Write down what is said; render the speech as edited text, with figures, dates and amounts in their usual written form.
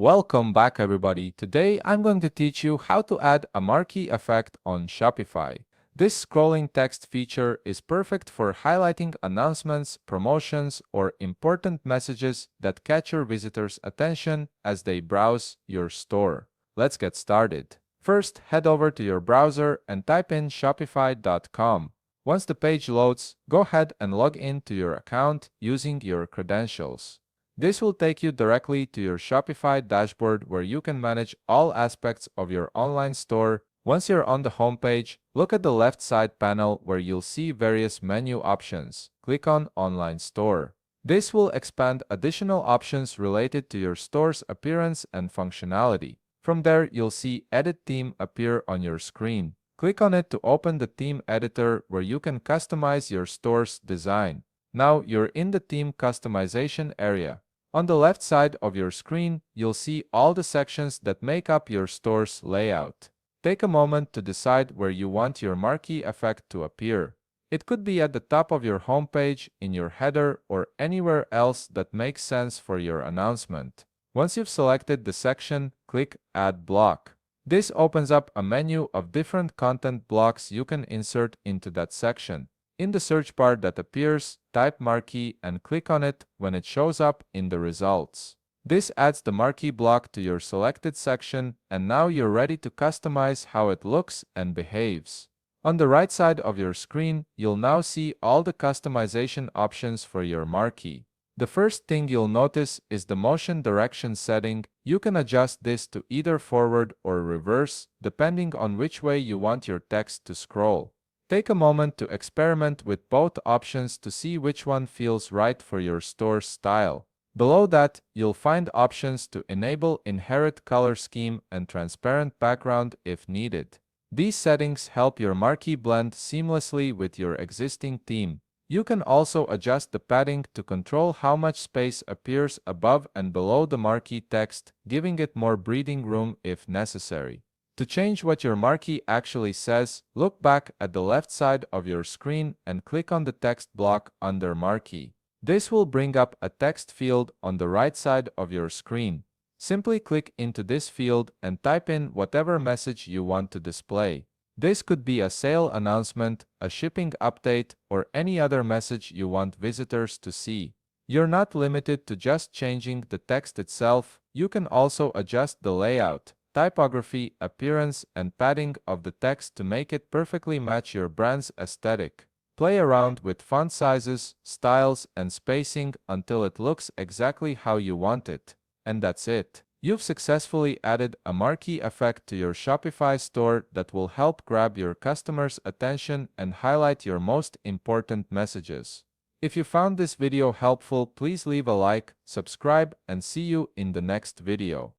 Welcome back everybody. Today I'm going to teach you how to add a marquee effect on Shopify. This scrolling text feature is perfect for highlighting announcements, promotions, or important messages that catch your visitors' attention as they browse your store. Let's get started. First, head over to your browser and type in shopify.com. Once the page loads, go ahead and log in to your account using your credentials. This will take you directly to your Shopify dashboard where you can manage all aspects of your online store. Once you're on the homepage, look at the left side panel where you'll see various menu options. Click on Online Store. This will expand additional options related to your store's appearance and functionality. From there, you'll see Edit Theme appear on your screen. Click on it to open the theme editor where you can customize your store's design. Now you're in the theme customization area. On the left side of your screen, you'll see all the sections that make up your store's layout. Take a moment to decide where you want your marquee effect to appear. It could be at the top of your homepage, in your header, or anywhere else that makes sense for your announcement. Once you've selected the section, click Add Block. This opens up a menu of different content blocks you can insert into that section. In the search bar that appears, type Marquee and click on it when it shows up in the results. This adds the marquee block to your selected section, and now you're ready to customize how it looks and behaves. On the right side of your screen, you'll now see all the customization options for your marquee. The first thing you'll notice is the motion direction setting. You can adjust this to either forward or reverse, depending on which way you want your text to scroll. Take a moment to experiment with both options to see which one feels right for your store's style. Below that, you'll find options to enable inherit color scheme and transparent background if needed. These settings help your marquee blend seamlessly with your existing theme. You can also adjust the padding to control how much space appears above and below the marquee text, giving it more breathing room if necessary. To change what your marquee actually says, look back at the left side of your screen and click on the text block under Marquee. This will bring up a text field on the right side of your screen. Simply click into this field and type in whatever message you want to display. This could be a sale announcement, a shipping update, or any other message you want visitors to see. You're not limited to just changing the text itself. You can also adjust the layout, typography, appearance, and padding of the text to make it perfectly match your brand's aesthetic. Play around with font sizes, styles, and spacing until it looks exactly how you want it. And that's it. You've successfully added a marquee effect to your Shopify store that will help grab your customers' attention and highlight your most important messages. If you found this video helpful, please leave a like, subscribe, and see you in the next video.